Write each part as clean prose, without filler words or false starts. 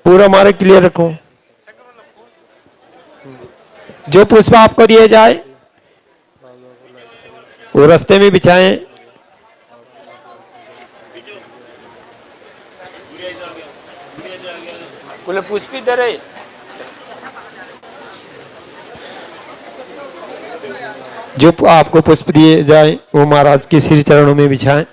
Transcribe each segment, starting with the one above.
पूरा मारे क्लियर रखो। जो पुष्प आपको दिए जाए वो रास्ते में बिछाएं। बोले पुष्प इधर है। जो आपको पुष्प दिए जाए वो महाराज के श्री चरणों में बिछाएं।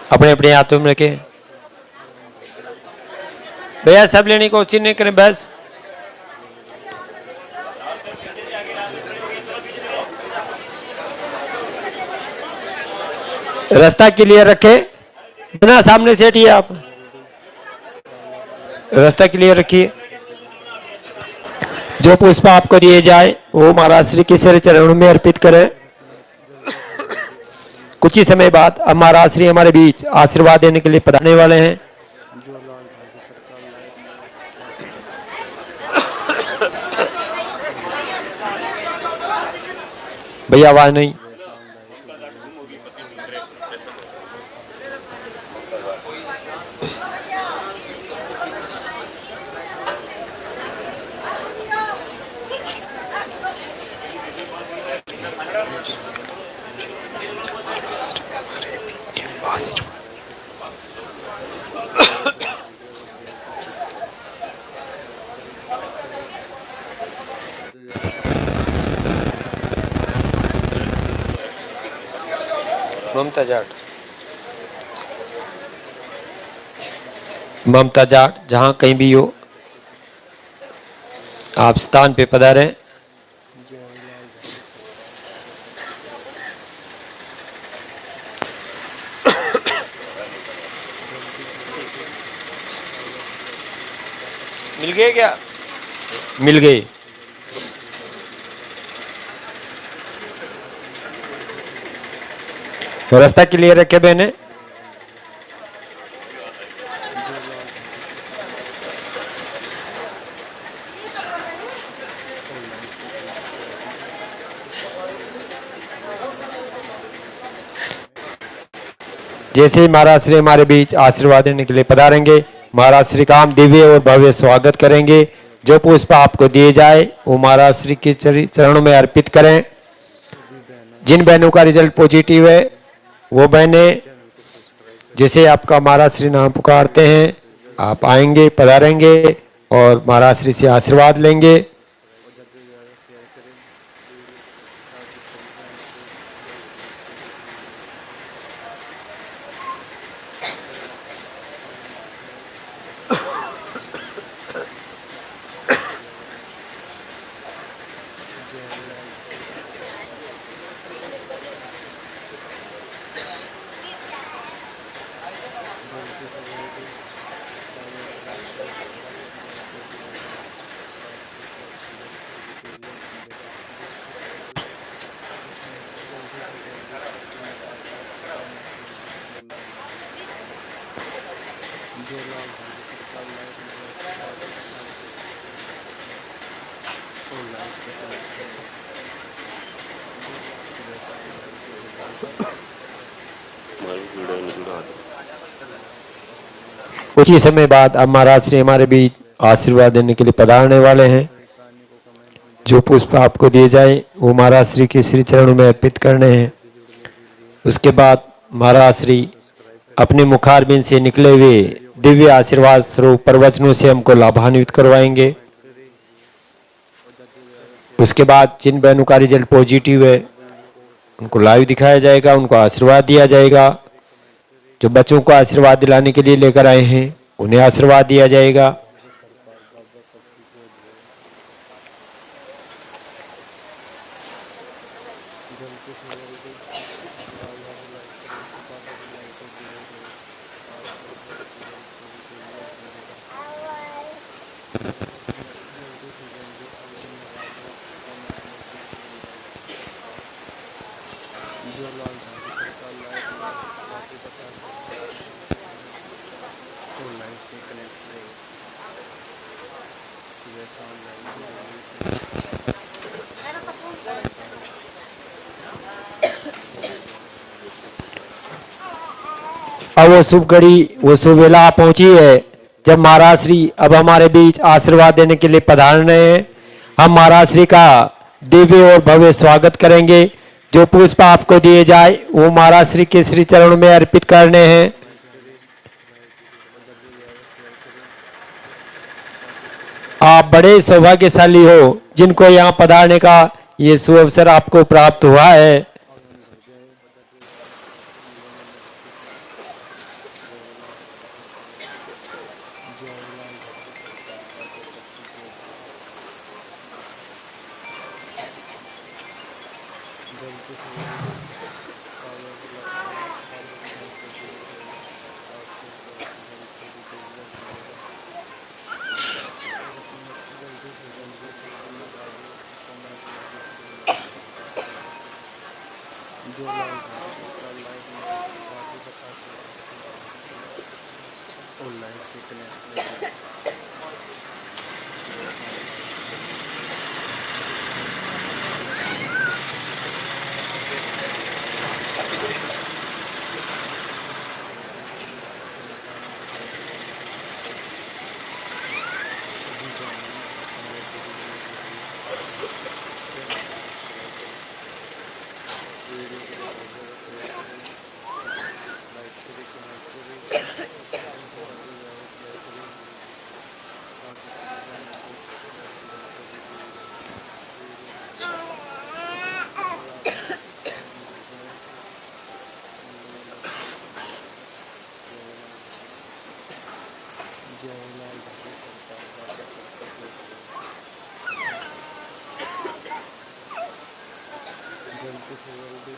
अपने अपने हाथों में रखे। भैया सब लेने की कोशिश नहीं करें बस। रास्ता क्लियर रखे, बिना सामने से हटिए। आप रास्ता क्लियर रखिए। जो पुष्प आपको दिए जाए वो महाराज श्री के श्री चरणों में अर्पित करें। कुछ ही समय बाद अब महाराज श्री हमारे बीच आशीर्वाद देने के लिए पधारने वाले हैं। भैया आवाज नहीं। ममता जाट, ममता जाट जहां कहीं भी हो आप स्थान पे पधारें। मिल गए क्या? मिल गए। रास्ता क्लियर रखे बहने। जैसे ही महाराज श्री हमारे बीच आशीर्वाद देने के लिए पधारेंगे महाराज श्री का हम दिव्य और भव्य स्वागत करेंगे। जो पुष्प आपको दिए जाए वो महाराज श्री के चरणों में अर्पित करें। जिन बहनों का रिजल्ट पॉजिटिव है वो बहनें जैसे आपका महाराज श्री नाम पुकारते हैं आप आएंगे, पधारेंगे और महाराज श्री से आशीर्वाद लेंगे। कुछ ही समय बाद अब महाराज श्री हमारे बीच आशीर्वाद देने के लिए पधारने वाले हैं। जो पुष्प आपको दिए जाए वो महाराज श्री के श्री चरणों में अर्पित करने हैं। उसके बाद महाराज श्री अपने मुखारबिंद से निकले हुए दिव्य आशीर्वाद स्वरूप प्रवचनों से हमको लाभान्वित करवाएंगे। उसके बाद जिन बहनों का रिजल्ट पॉजिटिव है उनको लाइव दिखाया जाएगा, उनको आशीर्वाद दिया जाएगा। जो बच्चों को आशीर्वाद दिलाने के लिए लेकर आए हैं उन्हें आशीर्वाद दिया जाएगा। जो लाल धारी सरकार लाइट में बातें बता सकते ऑनलाइन से कनेक्ट रहे सुबह शाम लाइट की जरूरत नहीं अब वो शुभ घड़ी, वो शुभ वेला पहुंची है जब महाराज श्री अब हमारे बीच आशीर्वाद देने के लिए पधार रहे हैं। हम महाराज श्री का दिव्य और भव्य स्वागत करेंगे। जो पुष्प आपको दिए जाए वो महाराज श्री के श्री चरणों में अर्पित करने हैं। लाइक करें अगर जो लिया है शेयर करें ताकि सरकार आप बड़े सौभाग्यशाली हो जिनको यहाँ पधारने का ये सुअवसर आपको प्राप्त हुआ है। आंगन भर जाए जीवन में बरकतें पाए जयलाल धारी सरकार जयलाल धारी सरकार बाबे पत्ती के जाए जल्दी से जल्दी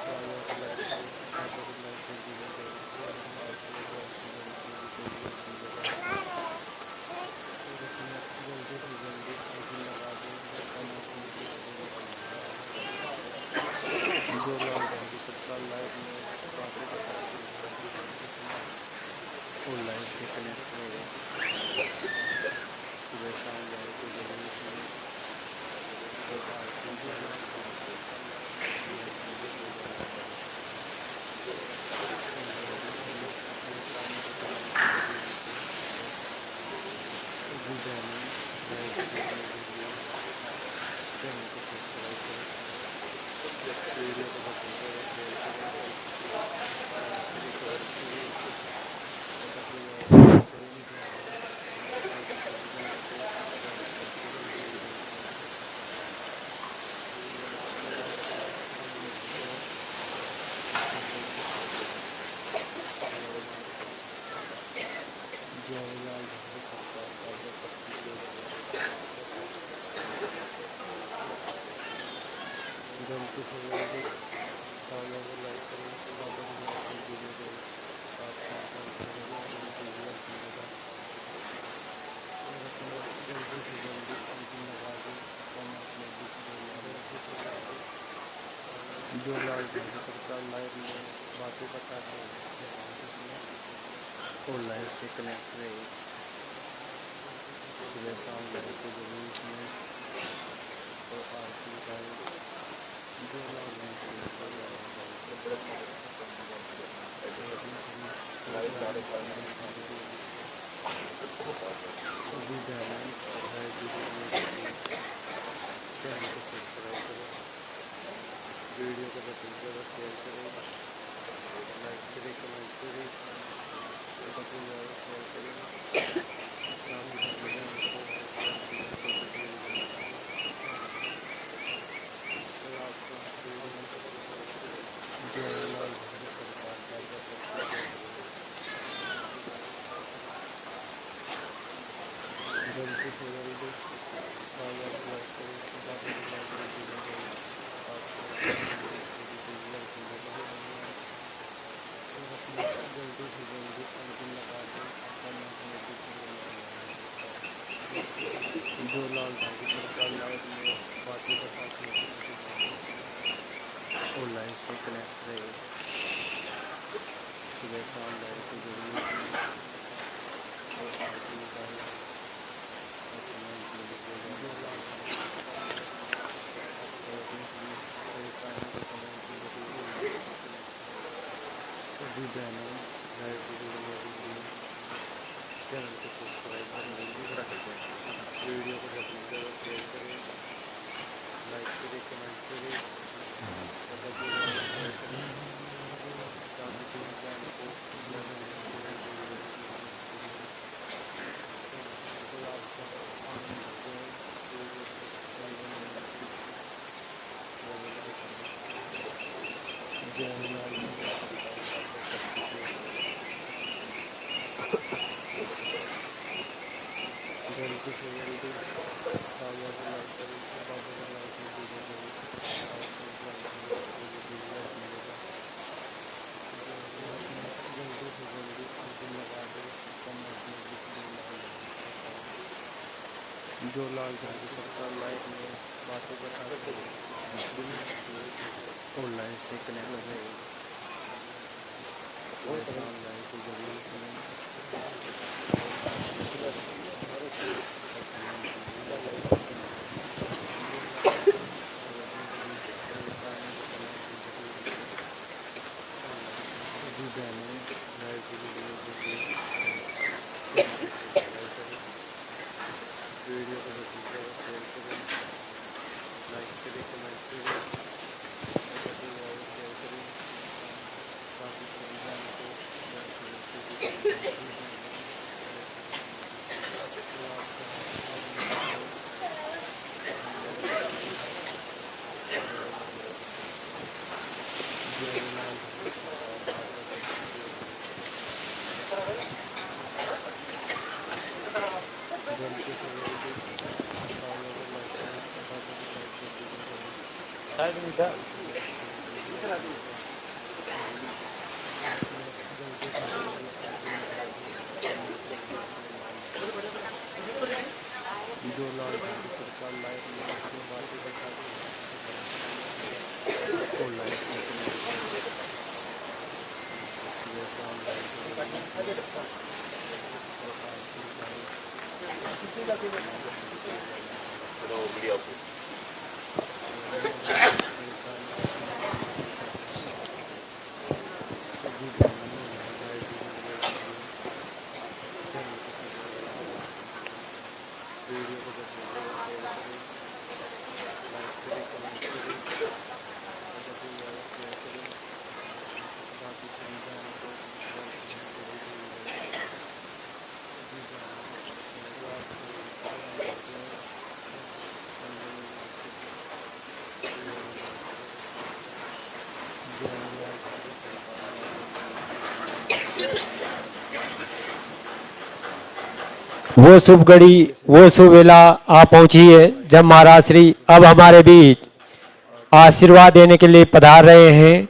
कामयाबी लाइक करें बाबे की लाइक को दिल करें आपके प्यार की लाइक को भी दिल मिलेगा और अपने जल्दी से जल्दी अंतिम लगा दें कमेंट में डिस्प्ले लगाएं शेयर करें जो लाल धारी सरकार लाइव में बातें बताते रहते ऑनलाइन से कनेक्ट रहे सुबह शाम लाइव की जरूरत नहीं निशान बदल बदल के आते जी जानिए हमारे गुरु जी ने जो दिया है चैनल को सब्सक्राइब करें वीडियो को ज़्यादा से ज़्यादा शेयर करें लाइक करें कमेंट करें और जो ज़्यादा शेयर करें ताकि सरकार को बाकी लाइक को भी दी जाए वीडियो को ज़्यादा से ज़्यादा शेयर करें अल्लाह हाफिज़ आगे मिल जाए अगले वाले ब्लॉग में जयलाल धारी जयलाल धारी सरकार बाबे पत्ती के जाए जल्दी से जल्दी कामयाबी लाइक करें बाबे की लाइक को दिल करें आपके प्यार की लाइक को भी दिल मिलेगा और अपने जल्दी से जल्दी अंतिम लगा दें कमेंट में डिस्प्ले लगाएं जो लाल धारी सरकार लाइव में बातें बताते रहते ऑनलाइन से कनेक्ट रहे सुबह शाम लाइव की जरूरत नहीं और आपके प्यार की लाइक को भी दिल मिलेगा और जल्दी से अपने कमेंट में डिस्प्ले लगाएं जी जानिए हमारे गुरु जी ने जो दिया है चैनल को सब्सक्राइब करें वीडियो को ज़्यादा से ज़्यादा शेयर करें लाइक करें कमेंट करें और जो ज़्यादा शेयर करेंगे बाकी सरकार को बाबे पत्ती के दी जाएगी अल्लाह हाफिज़ आगे मिल जाए अगले ब्लॉग में जयलाल धारी जयलाल धारी सरकार बाबे पत्ती के जाए जल्दी से जल्दी कामयाबी लाइक करें बाबे की लाइक को दिल करें आपके प्यार की लाइक को भी दिल मिलेगा और अपने जल्दी से जल्दी अंतिम लगा दें कमेंट में डिस्प्ले लगाएं जो लाल धारी सरकार लाइव में बातें बताते रहते ऑनलाइन से कनेक्ट रहे सुबह शाम लाइव की जरूरत नहीं और आपकी लाइव जो लाल धारी सरकार लाइव में बातें बताते और अपने सभी प्यारे भाइयों को भी जी जानिए हमारे गुरु जी ने जो दिया है चैनल को सब्सक्राइब करें वीडियो को ज़्यादा से ज़्यादा शेयर करें लाइक करें कमेंट करें और अपने ज़्यादा शेयर करें ताकि सभी जन को प्यार की लाइक को भी दिल मिलेगा और आपका वीडियो में जयलाल धारी सरकार बाबा पत्ती के जाए जल्दी से जल्दी कामयाबी लाइक करें बाबे की लाइक को दिल करें आपके प्यार की लाइक को भी दिल मिलेगा और अपने जल्दी से जल्दी अंतिम लगा दें कमेंट में डिस्प्ले लगाएं ऑनलाइन से कनेक्ट रहे, सुबह शाम लाइट से जुड़ी अपनी और आरती उतारे और कमेंट में लिखे जो लाल और अपनी सभी परेशानियों को कमेंट में लिखे ऑनलाइन से कनेक्ट रहे। सभी बहनों लाइट से जुड़ी है वीडियो चैनल को सब्सक्राइब करना, वीडियो को ज़्यादा से ज़्यादा शेयर करें, लाइक करें, कमेंट करें और सभी लोग शेयर करें ताकि सभी बहनों को ज़्यादा से ज़्यादा वीडियो मिले। तो आपका आनंद लेते हैं वीडियो को सब्सक्राइब करना, लाइक करना। जय हिंद, जय श्री राम, जल्दी से जल्दी बाबा को लाइक करें, बाबा को लाइक में वीडियो करें, आपको लाइक में वीडियो मिलेगा। जल्दी से जल्दी आंटी लगा दो, कमेंट में लिख दो जो लाल रंग की सरकार लाइट में बातें बताते ऑनलाइन से कनेक्ट रहे, ऑनलाइन से जरूर करें और आरती उतारें और कमेंट में लिखें जो लाल और अपनी सभी परेशानियों को कमेंट में जरूर लिखें। सभी बहनें लाइव की वीडियो देखिए, चैनल को सब्सक्राइब करें, वीडियो को ज़्यादा से ज़्यादा शेयर करें, लाइक करें, कमेंट करें और सभी और शेयर करें ताकि सभी बहनों को ज़्यादा से ज़्यादा वीडियो मिले। सभी बहनों लाइव की वीडियो देखिए। तो आपका आनंद लेते हैं वीडियो को सब्सक्राइब करना, लाइक करें। जय लाल धर्म सरकार माता सबकी जय हो। जल्दी से जल्दी बाबा को लाइक करें, बाबा को लाइक में वीडियो करें, साइड में था। जल्दी से जल्दी वीडियो मिलेगा। जल्दी से जल्दी आरती लगा दो, कमेंट में लिख दो जो लाल रंग की सरकार लाइट में जो बातें बताते ऑनलाइन से कनेक्ट रहे, सुबह शाम लाइट से जुड़ी अपनी और आरती उतारे और कमेंट में लिखे जो अपनी सभी परेशानियों को कमेंट में बताते सभी बहनों लाइट की वीडियो देखिए, चैनल को सब्सक्राइब करें, वीडियो को ज़्यादा से ज़्यादा शेयर करें, लाइक करें, कमेंट करें और सभी और शेयर करें ताकि सभी बहनों को ज़्यादा से ज़्यादा वीडियो मिले। सभी बहनों आपको आनंद लेते हैं संडे में बातें वीडियो लाइक करें। जय लाल धर्म की सरकार माता सबकी जय हो। वो शुभ घड़ी, वो शुभ वेला आ पहुंची है जब महाराज श्री अब हमारे बीच आशीर्वाद देने के लिए पधार रहे हैं।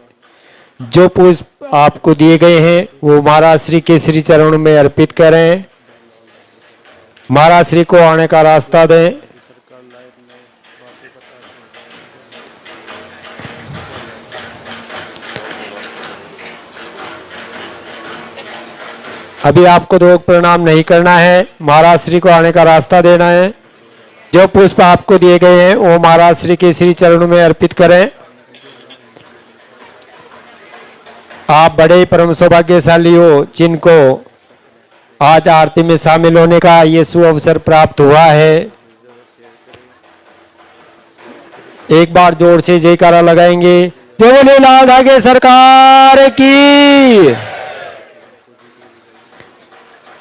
जो पुष्प आपको दिए गए हैं वो महाराज श्री के श्री चरणों में अर्पित करें। महाराज श्री को आने का रास्ता जय लाल दें। धर्म की सरकार लाइट में बातें बताते हैं ऑनलाइन से कनेक्ट रहे, अभी आपको रोग प्रणाम नहीं करना है, महाराज श्री को आने का रास्ता देना है। जो पुष्प आपको दिए गए हैं वो महाराज श्री के श्री चरणों में अर्पित करें। जो लाल रंग की सरकार आप बड़े ही परम सौभाग्यशाली हो जिनको ऑनलाइन से कनेक्ट रहे, आज आरती में शामिल होने का ये शुभ अवसर प्राप्त हुआ है। ज़्यादा से ज़्यादा शेयर करें, लाइक करें, कमेंट एक बार करें जोर से जयकारा लगाएंगे। जय बोले लाल धागे सरकार की। को जरूर लगाइए।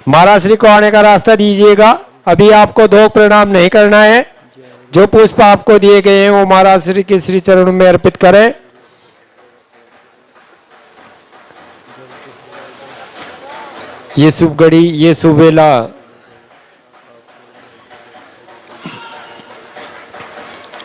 महाराज श्री को आने का रास्ता दीजिएगा। अभी आपको दो प्रणाम नहीं करना है। जय जो लाल पुष्प आपको दिए गए हैं वो महाराज श्री के श्री चरणों में अर्पित करें। जल्दी से जल्दी बाबा ये को शुभ लाइक घड़ी, ये शुभ वेला आपको लाइट की सरकार वीडियो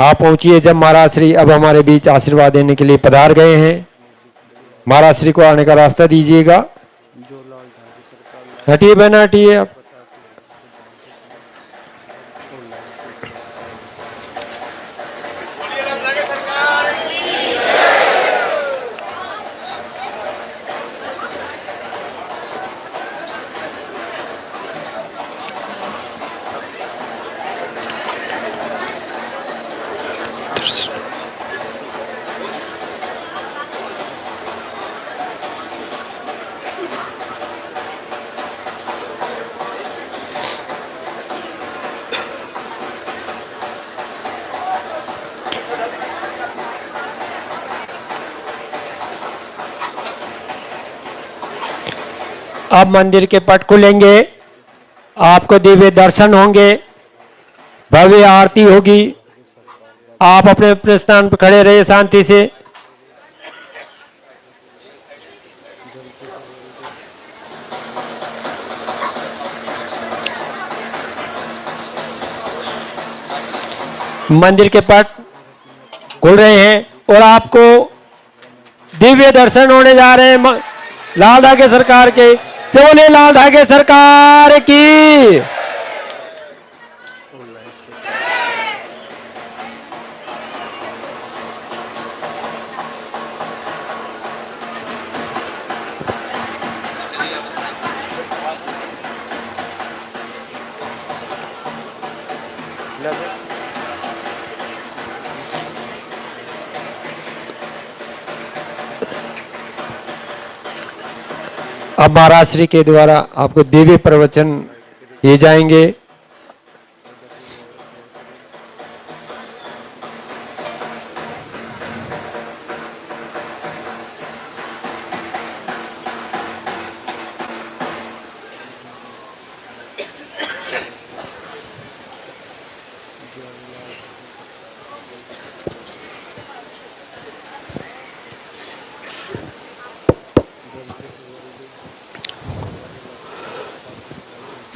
आप पहुंचिए जब महाराज श्री अब हमारे बीच आशीर्वाद देने के लिए पधार गए हैं। में लिख दो महाराज श्री को आने का रास्ता दीजिएगा। जो लाल धाम की सरकार लाइट हटिए में बहन, हटिए आप। बताती है उसे ध्यान से सुने, ऑनलाइन से कनेक्ट रहे। अब मंदिर के पट खुलेंगे, आपको दिव्य दर्शन होंगे, भव्य आरती होगी। आप अपने अपने स्थान पर खड़े रहिए शांति से। मंदिर के पट खुल रहे हैं और आपको दिव्य दर्शन होने जा रहे हैं लाल धागे सरकार के। बोले लाल धागे सरकार की। अब महाराज श्री के द्वारा आपको दिव्य प्रवचन दिए जाएंगे।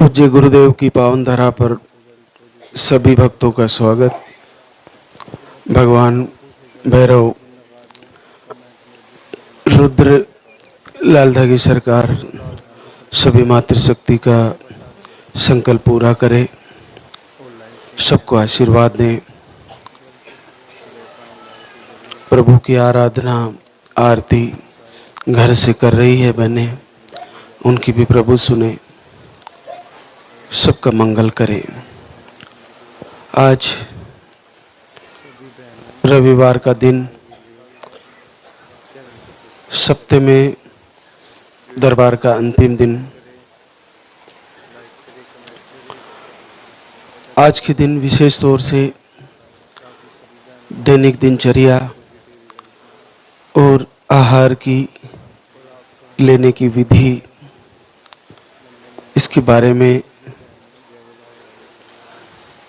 पूज्य गुरुदेव की पावन धरा पर सभी भक्तों का स्वागत। भगवान भैरव, रुद्र, लाल धागी सरकार सभी मातृशक्ति का संकल्प पूरा करे, सबको आशीर्वाद दें। प्रभु की आराधना आरती घर से कर रही है बहनें, उनकी भी प्रभु सुने, सबका मंगल करें। आज रविवार का दिन, सप्ताह में दरबार का अंतिम दिन। आज के दिन विशेष तौर से दैनिक दिनचर्या और आहार की लेने की विधि, इसके बारे में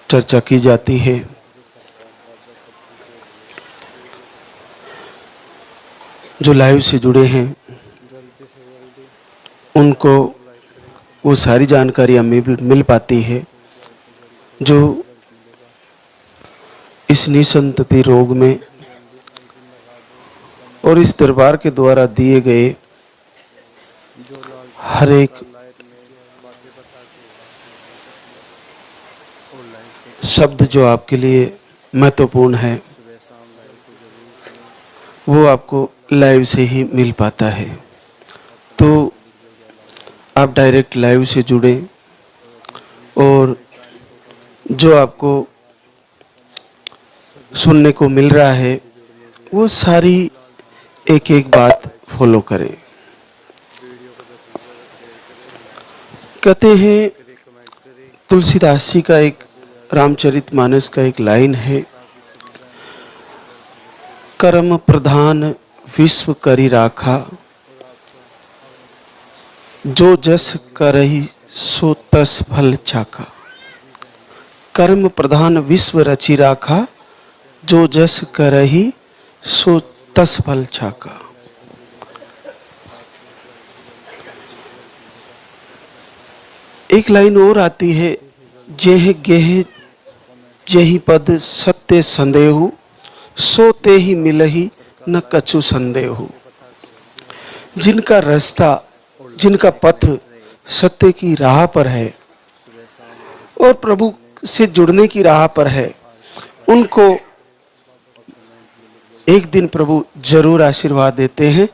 चर्चा की जाती है। जो लाइव से जुड़े हैं उनको वो सारी जानकारियां मिल पाती है जो इस निसंतति रोग में और इस दरबार के द्वारा दिए गए हर एक शब्द जो आपके लिए महत्वपूर्ण है वो आपको लाइव से ही मिल पाता है। तो आप डायरेक्ट लाइव से जुड़े और जो आपको सुनने को मिल रहा है वो सारी एक एक बात फॉलो करें। कहते हैं तुलसीदास जी का एक रामचरितमानस का एक लाइन है, कर्म प्रधान विश्व करी राखा, जो जस करहि सो तस फल चाखा। कर्म प्रधान विश्व रचि राखा, जो जस करहि सो तस फल चाखा। एक लाइन और आती है, जेह गेह जेहि पद सत्य संदेहु, सो ते ही मिलहि न कछु संदेहु। जिनका रास्ता, जिनका पथ सत्य की राह पर है और प्रभु से जुड़ने की राह पर है, उनको एक दिन प्रभु जरूर आशीर्वाद देते हैं,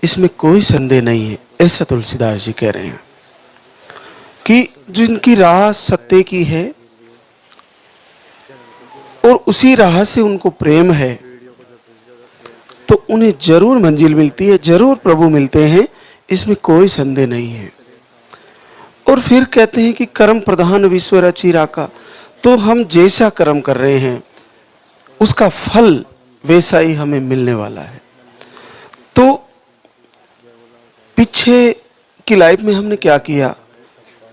इसमें कोई संदेह नहीं है। ऐसा तुलसीदास जी कह रहे हैं कि जिनकी राह सत्य की है और उसी राह से उनको प्रेम है तो उन्हें जरूर मंजिल मिलती है, जरूर प्रभु मिलते हैं, इसमें कोई संदेह नहीं है। और फिर कहते हैं कि कर्म प्रधान विश्व रचि राखा, तो हम जैसा कर्म कर रहे हैं उसका फल वैसा ही हमें मिलने वाला है। तो पीछे की लाइफ में हमने क्या किया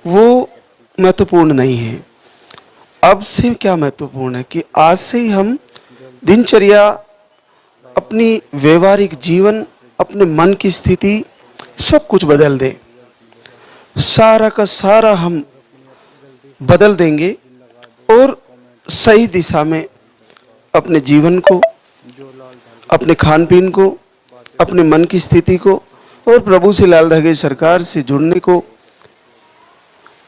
वो महत्वपूर्ण नहीं है। अब से क्या महत्वपूर्ण है कि आज से ही हम दिनचर्या, अपनी व्यवहारिक जीवन, अपने मन की स्थिति सब कुछ बदल दें। सारा का सारा हम बदल देंगे और सही दिशा में अपने जीवन को, अपने खान पीन को, अपने मन की स्थिति को और प्रभु से लाल धागे सरकार से जुड़ने को,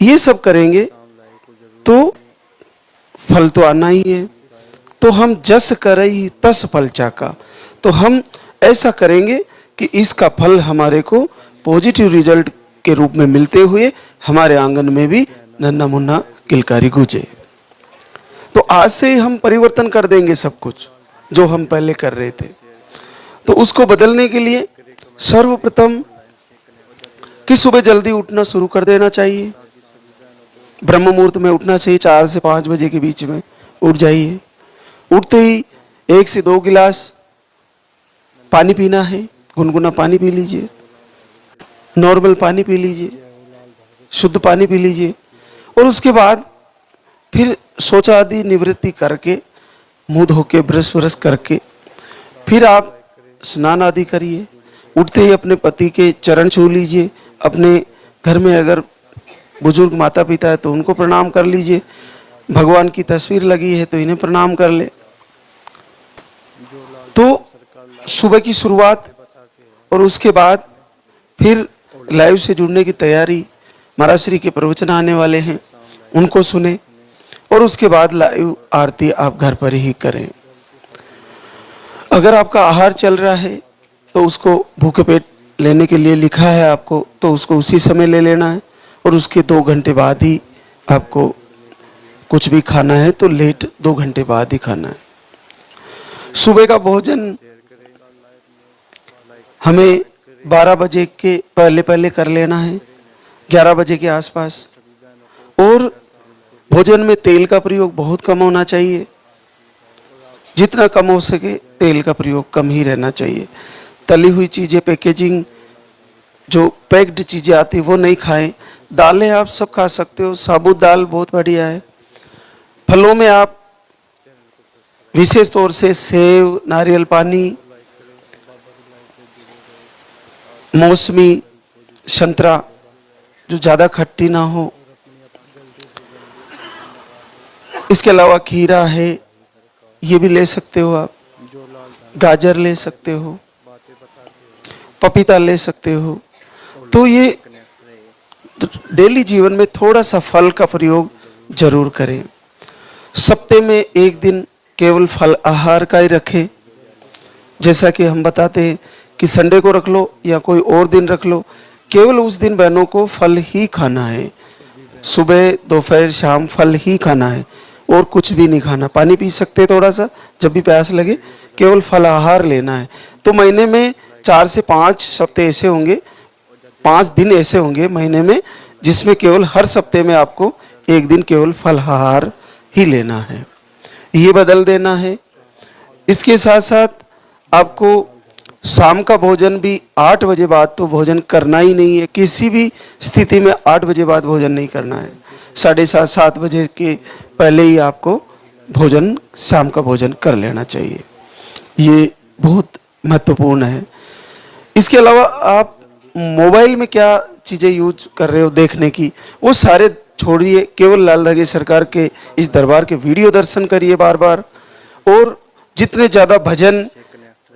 ये सब करेंगे तो फल तो आना ही है। तो हम जस करई तस फल चाका, तो हम ऐसा करेंगे कि इसका फल हमारे को पॉजिटिव रिजल्ट के रूप में मिलते हुए हमारे आंगन में भी नन्ना मुन्ना किलकारी गूंजे। तो आज से ही हम परिवर्तन कर देंगे सब कुछ जो हम पहले कर रहे थे। तो उसको बदलने के लिए सर्वप्रथम कि सुबह जल्दी उठना शुरू कर देना चाहिए। ब्रह्म मुहूर्त में उठना चाहिए, 4 से 5 बजे के बीच में उठ जाइए। उठते ही 1 से 2 गिलास पानी पीना है, गुनगुना पानी पी लीजिए, नॉर्मल पानी पी लीजिए, शुद्ध पानी पी लीजिए। और उसके बाद फिर शौच आदि निवृत्ति करके, मुंह धो के, ब्रश व्रश करके फिर आप स्नान आदि करिए। उठते ही अपने पति के चरण छू लीजिए। अपने घर में अगर बुजुर्ग माता पिता है तो उनको प्रणाम कर लीजिए। भगवान की तस्वीर लगी है तो इन्हें प्रणाम कर ले। तो सुबह की शुरुआत और उसके बाद फिर लाइव से जुड़ने की तैयारी। महाराज श्री के प्रवचन आने वाले हैं, उनको सुने और उसके बाद लाइव आरती आप घर पर ही करें। अगर आपका आहार चल रहा है तो उसको भूखे पेट लेने के लिए लिखा है आपको, तो उसको उसी समय ले लेना है और उसके 2 घंटे बाद ही आपको कुछ भी खाना है तो लेट 2 घंटे बाद ही खाना है। सुबह का भोजन हमें 12 बजे के पहले पहले कर लेना है, 11 बजे के आसपास। और भोजन में तेल का प्रयोग बहुत कम होना चाहिए, जितना कम हो सके तेल का प्रयोग कम ही रहना चाहिए। तली हुई चीज़ें, पैकेजिंग जो पैक्ड चीज़ें आती वो नहीं खाएं। दालें आप सब खा सकते हो, साबुत दाल बहुत बढ़िया है। फलों में आप विशेष तौर से सेब, नारियल पानी, मौसमी, संतरा जो ज़्यादा खट्टी ना हो। इसके अलावा खीरा है, ये भी ले सकते हो आप। गाजर ले सकते हो, पपीता ले सकते हो। तो ये डेली जीवन में थोड़ा सा फल का प्रयोग जरूर करें। सप्ते में 1 दिन केवल फल आहार का ही रखें। जैसा कि हम बताते हैं कि संडे को रख लो या कोई और दिन रख लो, केवल उस दिन बहनों को फल ही खाना है। सुबह, दोपहर, शाम फल ही खाना है और कुछ भी नहीं खाना। पानी पी सकते थोड़ा सा जब भी प्यास लगे, केवल फल आहार लेना है। तो महीने में 4 से 5 सप्ते ऐसे होंगे, 5 दिन ऐसे होंगे महीने में, जिसमें केवल हर सप्ते में आपको 1 दिन केवल फल आहार ही लेना है। ये बदल देना है। इसके साथ साथ आपको शाम का भोजन भी 8 बजे बाद तो भोजन करना ही नहीं है। किसी भी स्थिति में 8 बजे बाद भोजन नहीं करना है। 7:30 7 बजे के पहले ही आपको भोजन, शाम का भोजन कर लेना चाहिए। ये बहुत महत्वपूर्ण है। इसके अलावा आप मोबाइल में क्या चीज़ें यूज कर रहे हो देखने की, वो सारे छोड़िए। केवल लाल धागे सरकार के इस दरबार के वीडियो दर्शन करिए बार बार। और जितने ज़्यादा भजन,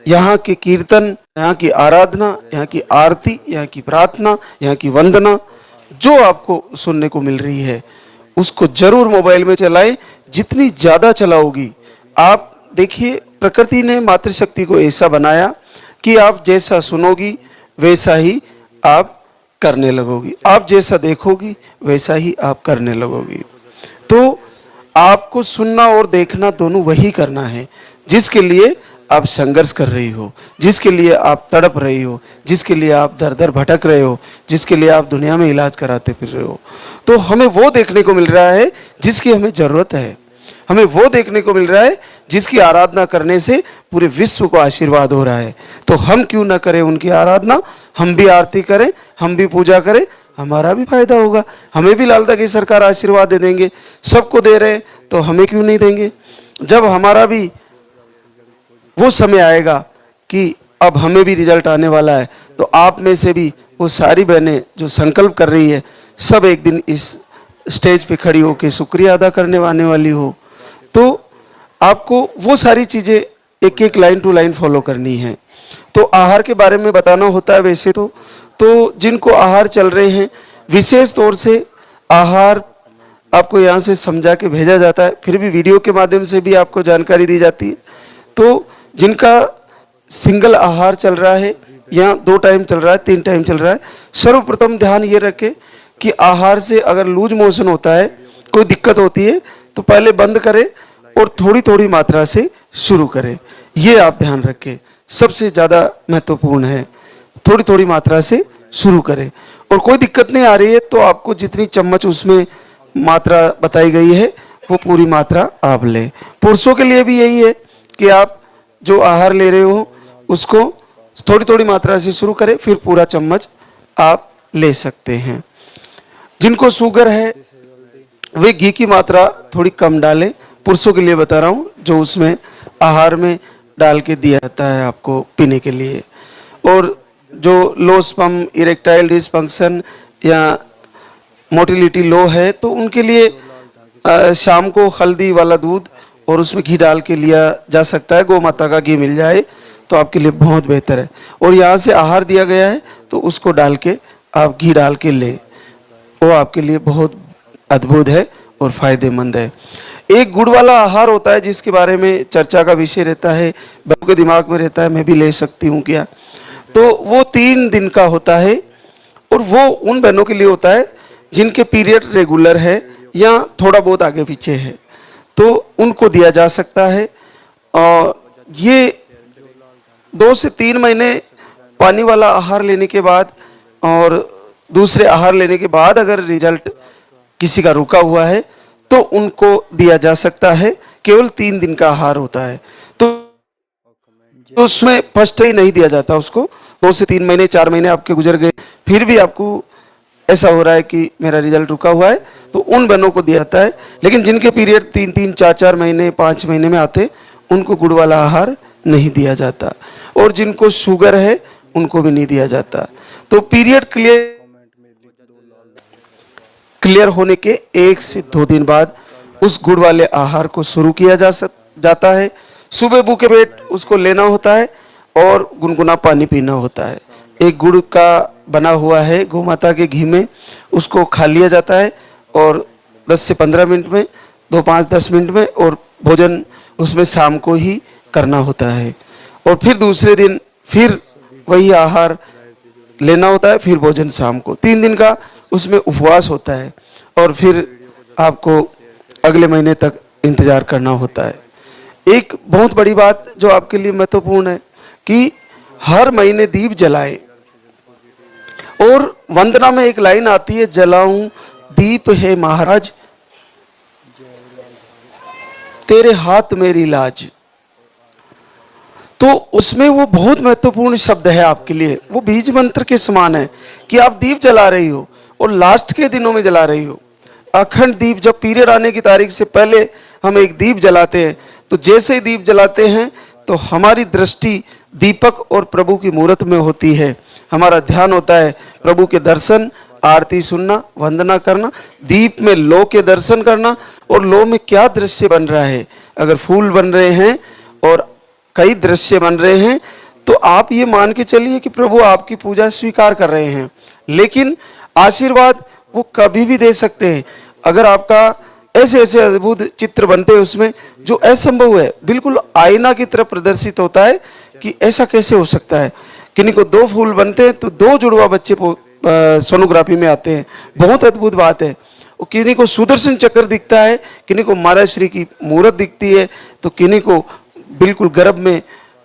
यहाँ के कीर्तन, यहाँ की आराधना, यहाँ की आरती, यहाँ की प्रार्थना, यहाँ की वंदना जो आपको सुनने को मिल रही है, उसको जरूर मोबाइल में चलाएं। जितनी ज़्यादा चलाओगी, आप देखिए प्रकृति ने मातृशक्ति को ऐसा बनाया कि आप जैसा सुनोगी वैसा ही आप करने लगोगी, आप जैसा देखोगी वैसा ही आप करने लगोगी। तो आपको सुनना और देखना दोनों वही करना है जिसके लिए आप संघर्ष कर रही हो, जिसके लिए आप तड़प रही हो, जिसके लिए आप दर दर भटक रहे हो, जिसके लिए आप दुनिया में इलाज कराते फिर रहे हो। तो हमें वो देखने को मिल रहा है जिसकी हमें ज़रूरत है। हमें वो देखने को मिल रहा है जिसकी आराधना करने से पूरे विश्व को आशीर्वाद हो रहा है। तो हम क्यों ना करें उनकी आराधना, हम भी आरती करें, हम भी पूजा करें, हमारा भी फायदा होगा। हमें भी लाल की सरकार आशीर्वाद दे देंगे, सबको दे रहे हैं तो हमें क्यों नहीं देंगे। जब हमारा भी वो समय आएगा कि अब हमें भी रिजल्ट आने वाला है, तो आप में से भी वो सारी बहनें जो संकल्प कर रही है, सब एक दिन इस स्टेज पे खड़ी होकर शुक्रिया अदा करने आने वाली हो। तो आपको वो सारी चीज़ें एक एक लाइन टू लाइन फॉलो करनी है। तो आहार के बारे में बताना होता है वैसे तो जिनको आहार चल रहे हैं, विशेष तौर से आहार आपको यहाँ से समझा के भेजा जाता है, फिर भी वीडियो के माध्यम से भी आपको जानकारी दी जाती है। तो जिनका सिंगल आहार चल रहा है या 2 टाइम चल रहा है, 3 टाइम चल रहा है, सर्वप्रथम ध्यान ये रखें कि आहार से अगर लूज मोशन होता है, कोई दिक्कत होती है, तो पहले बंद करें और थोड़ी थोड़ी मात्रा से शुरू करें। ये आप ध्यान रखें, सबसे ज़्यादा महत्वपूर्ण है। थोड़ी थोड़ी मात्रा से शुरू करें और कोई दिक्कत नहीं आ रही है तो आपको जितनी चम्मच उसमें मात्रा बताई गई है वो पूरी मात्रा आप लें। पुरुषों के लिए भी यही है कि आप जो आहार ले रहे हो उसको थोड़ी थोड़ी मात्रा से शुरू करें, फिर पूरा चम्मच आप ले सकते हैं। जिनको शुगर है वे घी की मात्रा थोड़ी कम डालें। पुरुषों के लिए बता रहा हूँ, जो उसमें आहार में डाल के दिया जाता है आपको पीने के लिए। और जो लो स्पर्म, इरेक्टाइल डिसफंक्शन या मोटिलिटी लो है, तो उनके लिए शाम को हल्दी वाला दूध और उसमें घी डाल के लिया जा सकता है। गौ माता का घी मिल जाए तो आपके लिए बहुत बेहतर है। और यहाँ से आहार दिया गया है तो उसको डाल के आप घी डाल के लें, वो आपके लिए बहुत अद्भुत है और फायदेमंद है। एक गुड़ वाला आहार होता है जिसके बारे में चर्चा का विषय रहता है, बच्चों के दिमाग में रहता है मैं भी ले सकती हूँ क्या। तो वो 3 दिन का होता है और वो उन बहनों के लिए होता है जिनके पीरियड रेगुलर है या थोड़ा बहुत आगे पीछे है, तो उनको दिया जा सकता है। और ये 2 से 3 महीने पानी वाला आहार लेने के बाद और दूसरे आहार लेने के बाद अगर रिजल्ट किसी का रुका हुआ है तो उनको दिया जा सकता है। केवल 3 दिन का आहार होता है तो उसमें फर्स्ट ही नहीं दिया जाता उसको। 2 से 3 महीने 4 महीने आपके गुजर गए, फिर भी आपको ऐसा हो रहा है कि मेरा रिजल्ट रुका हुआ है, तो उन बहनों को दिया जाता है। लेकिन जिनके पीरियड 3-3, 4-4 महीने, 5 महीने में आते, उनको गुड़ वाला आहार नहीं दिया जाता। और जिनको शुगर है उनको भी नहीं दिया जाता। तो पीरियड क्लियर होने के 1 से 2 दिन बाद उस गुड़ वाले आहार को शुरू किया जाता है। सुबह भूखे पेट उसको लेना होता है और गुनगुना पानी पीना होता है। एक गुड़ का बना हुआ है गौ माता के घी में, उसको खा लिया जाता है और 10 से 15 मिनट में, 2, 5, 10 मिनट में, और भोजन उसमें शाम को ही करना होता है। और फिर दूसरे दिन फिर वही आहार लेना होता है, फिर भोजन शाम को। 3 दिन का उसमें उपवास होता है और फिर आपको अगले महीने तक इंतजार करना होता है। एक बहुत बड़ी बात जो आपके लिए महत्वपूर्ण है कि हर महीने दीप जलाएं। और वंदना में एक लाइन आती है, जलाऊं दीप है महाराज, तेरे हाथ मेरी लाज। तो उसमें वो बहुत महत्वपूर्ण शब्द है आपके लिए, वो बीज मंत्र के समान है कि आप दीप जला रही हो और लास्ट के दिनों में जला रही हो। अखंड दीप, जब पीरियड आने की तारीख से पहले हम एक दीप जलाते हैं, तो जैसे ही दीप जलाते हैं तो हमारी दृष्टि दीपक और प्रभु की मूर्त में होती है। हमारा ध्यान होता है प्रभु के दर्शन, आरती सुनना, वंदना करना, दीप में लो के दर्शन करना। और लो में क्या दृश्य बन रहा है, अगर फूल बन रहे हैं और कई दृश्य बन रहे हैं तो आप ये मान के चलिए कि प्रभु आपकी पूजा स्वीकार कर रहे हैं। लेकिन आशीर्वाद वो कभी भी दे सकते हैं। अगर आपका ऐसे ऐसे अद्भुत चित्र बनते हैं उसमें जो असंभव है, बिल्कुल आईना की तरह प्रदर्शित होता है कि ऐसा कैसे हो सकता है। किन्हीं को 2 फूल बनते हैं तो 2 जुड़वा बच्चे सोनोग्राफी में आते हैं, बहुत अद्भुत बात है। किन्हीं को सुदर्शन चक्र दिखता है, किन्हीं को महाराज श्री की मूर्त दिखती है, तो किन्हीं को बिल्कुल गर्भ में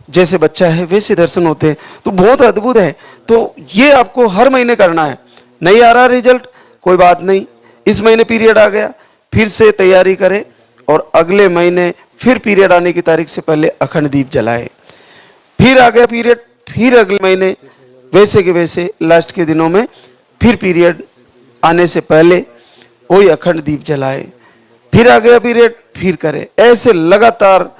जैसे बच्चा है वैसे दर्शन होते हैं। तो बहुत अद्भुत है। तो ये आपको हर महीने करना है। नहीं आ रहा रिजल्ट, कोई बात नहीं, इस महीने पीरियड आ गया, फिर से तैयारी करें और अगले महीने फिर पीरियड आने की तारीख से पहले अखंड दीप जलाएं। फिर आ गया पीरियड, फिर अगले महीने वैसे के वैसे लास्ट के दिनों में फिर पीरियड आने से पहले वही अखंड दीप जलाएं। फिर आ गया पीरियड, फिर करें। ऐसे लगातार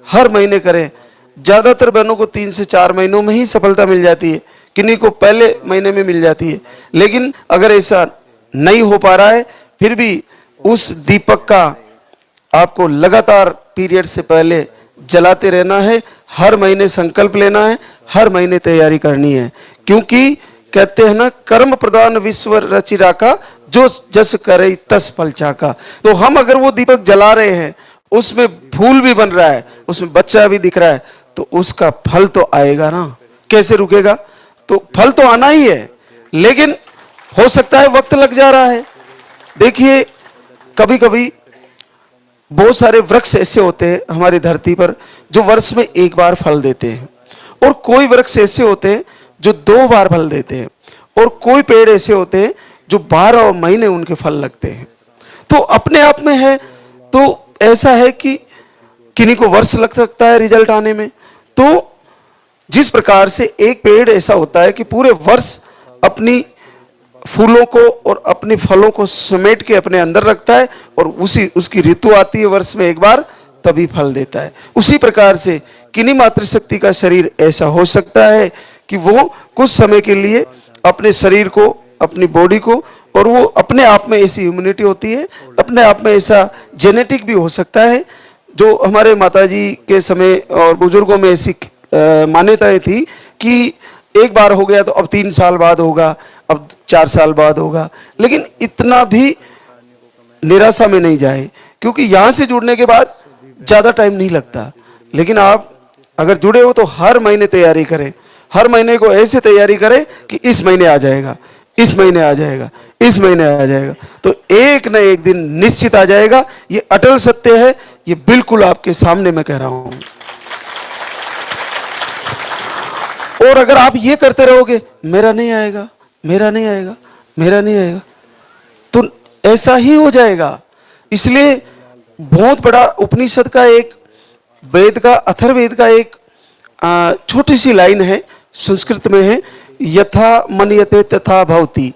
हर महीने करें। ज़्यादातर बहनों को 3 से 4 महीनों में ही सफलता मिल जाती है, किन्हीं को पहले महीने में मिल जाती है। लेकिन अगर ऐसा नहीं हो पा रहा है, फिर भी उस दीपक का आपको लगातार पीरियड से पहले जलाते रहना है। हर महीने संकल्प लेना है, हर महीने तैयारी करनी है। क्योंकि कहते हैं ना, कर्म प्रदान विश्व रचिरा का, जो जस करे तस फल चाका। तो हम अगर वो दीपक जला रहे हैं, उसमें फूल भी बन रहा है, उसमें बच्चा भी दिख रहा है, तो उसका फल तो आएगा ना। कैसे रुकेगा? तो फल तो आना ही है, लेकिन हो सकता है वक्त लग जा रहा है। देखिए, कभी कभी बहुत सारे वृक्ष ऐसे होते हैं हमारी धरती पर जो वर्ष में एक बार फल देते हैं, और कोई वृक्ष ऐसे होते हैं जो 2 बार फल देते हैं, और कोई पेड़ ऐसे होते हैं जो 12 महीने उनके फल लगते हैं। तो अपने आप में है, तो ऐसा है कि किन्हीं को वर्ष लग सकता है रिजल्ट आने में। तो जिस प्रकार से एक पेड़ ऐसा होता है कि पूरे वर्ष अपनी फूलों को और अपने फलों को समेट के अपने अंदर रखता है, और उसकी ऋतु आती है वर्ष में एक बार, तभी फल देता है। उसी प्रकार से किन्हीं मातृशक्ति का शरीर ऐसा हो सकता है कि वो कुछ समय के लिए अपने शरीर को, अपनी बॉडी को, और वो अपने आप में ऐसी इम्यूनिटी होती है, अपने आप में ऐसा जेनेटिक भी हो सकता है। जो हमारे माताजी के समय और बुजुर्गों में ऐसी मान्यताएं थी कि एक बार हो गया तो अब 3 साल बाद होगा, अब 4 साल बाद होगा। लेकिन इतना भी निराशा में नहीं जाए, क्योंकि यहाँ से जुड़ने के बाद ज़्यादा टाइम नहीं लगता। लेकिन आप अगर जुड़े हो तो हर महीने तैयारी करें, हर महीने को ऐसे तैयारी करें कि इस महीने आ जाएगा, इस महीने आ जाएगा, इस महीने आ जाएगा, तो एक न एक दिन निश्चित आ जाएगा। ये अटल सत्य है, ये बिल्कुल आपके सामने मैं कह रहा हूं। और अगर आप ये करते रहोगे, मेरा नहीं आएगा, मेरा नहीं आएगा, मेरा नहीं आएगा, तो ऐसा ही हो जाएगा। इसलिए बहुत बड़ा उपनिषद का एक, वेद का, अथर्ववेद का एक छोटी सी लाइन है, संस्कृत में है, यथा मन्यते तथा भवति।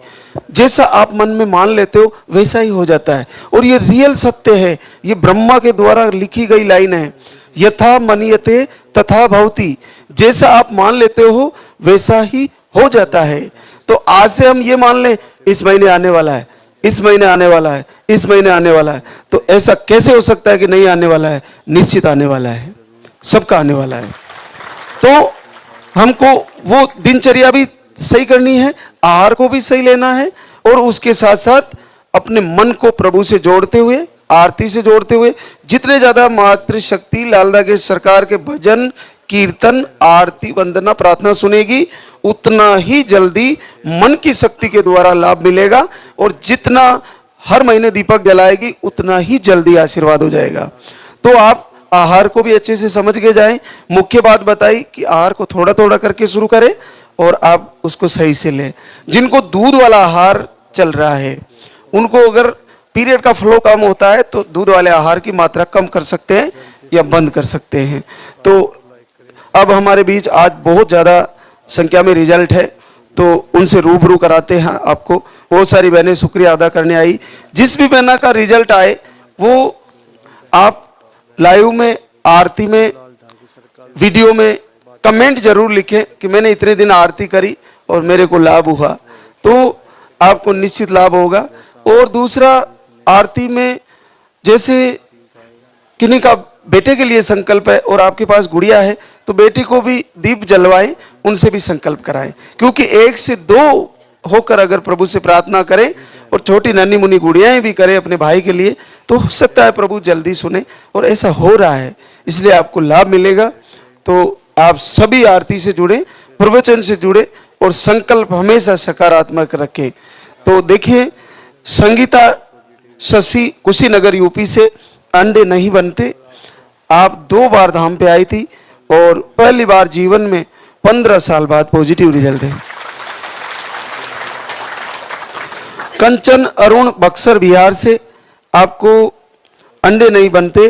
जैसा आप मन में मान लेते हो वैसा ही हो जाता है। और ये रियल सत्य है, ये ब्रह्मा के द्वारा लिखी गई लाइन है। यथा मन्यते तथा भवति, जैसा आप मान लेते हो वैसा ही हो जाता है। तो आज से हम ये मान लें, इस महीने आने वाला है, इस महीने आने वाला है, इस महीने आने वाला है, तो ऐसा कैसे हो सकता है कि नहीं आने वाला है? निश्चित आने वाला है, सबका आने वाला है। तो हमको वो दिनचर्या भी सही करनी है, आहार को भी सही लेना है, और उसके साथ साथ अपने मन को प्रभु से जोड़ते हुए, आरती से जोड़ते हुए, जितने ज्यादा मातृशक्ति लालदा के सरकार के भजन, कीर्तन, आरती, वंदना, प्रार्थना सुनेगी, उतना ही जल्दी मन की शक्ति के द्वारा लाभ मिलेगा, और जितना हर महीने दीपक जलाएगी उतना ही जल्दी आशीर्वाद हो जाएगा। तो आप आहार को भी अच्छे से समझ के जाएं। मुख्य बात बताई कि आहार को थोड़ा थोड़ा करके शुरू करें और आप उसको सही से लें। जिनको दूध वाला आहार चल रहा है, उनको अगर पीरियड का फ्लो कम होता है तो दूध वाले आहार की मात्रा कम कर सकते हैं या बंद कर सकते हैं। तो अब हमारे बीच आज बहुत ज़्यादा संख्या में रिजल्ट है, तो उनसे रूबरू कराते हैं आपको। बहुत सारी बहनें शुक्रिया अदा करने आई। जिस भी बहना का रिजल्ट आए वो आप लाइव में, आरती में, वीडियो में कमेंट जरूर लिखें कि मैंने इतने दिन आरती करी और मेरे को लाभ हुआ, तो आपको निश्चित लाभ होगा। और दूसरा, आरती में जैसे किन्हीं का बेटे के लिए संकल्प है और आपके पास गुड़िया है, तो बेटी को भी दीप जलवाएं, उनसे भी संकल्प कराएं। क्योंकि 1 से 2 होकर अगर प्रभु से प्रार्थना करें और छोटी नन्ही मुन्नी गुड़ियाएं भी करें अपने भाई के लिए, तो हो सकता है प्रभु जल्दी सुने, और ऐसा हो रहा है। इसलिए आपको लाभ मिलेगा। तो आप सभी आरती से जुड़े, प्रवचन से जुड़े, और संकल्प हमेशा सकारात्मक रखें। तो देखिए, संगीता शशि कुशीनगर यूपी से अंडे नहीं बनते, आप 2 बार धाम पे आई थी और पहली बार जीवन में 15 साल बाद पॉजिटिव रिजल्ट है। कंचन अरुण बक्सर बिहार से, आपको अंडे नहीं बनते।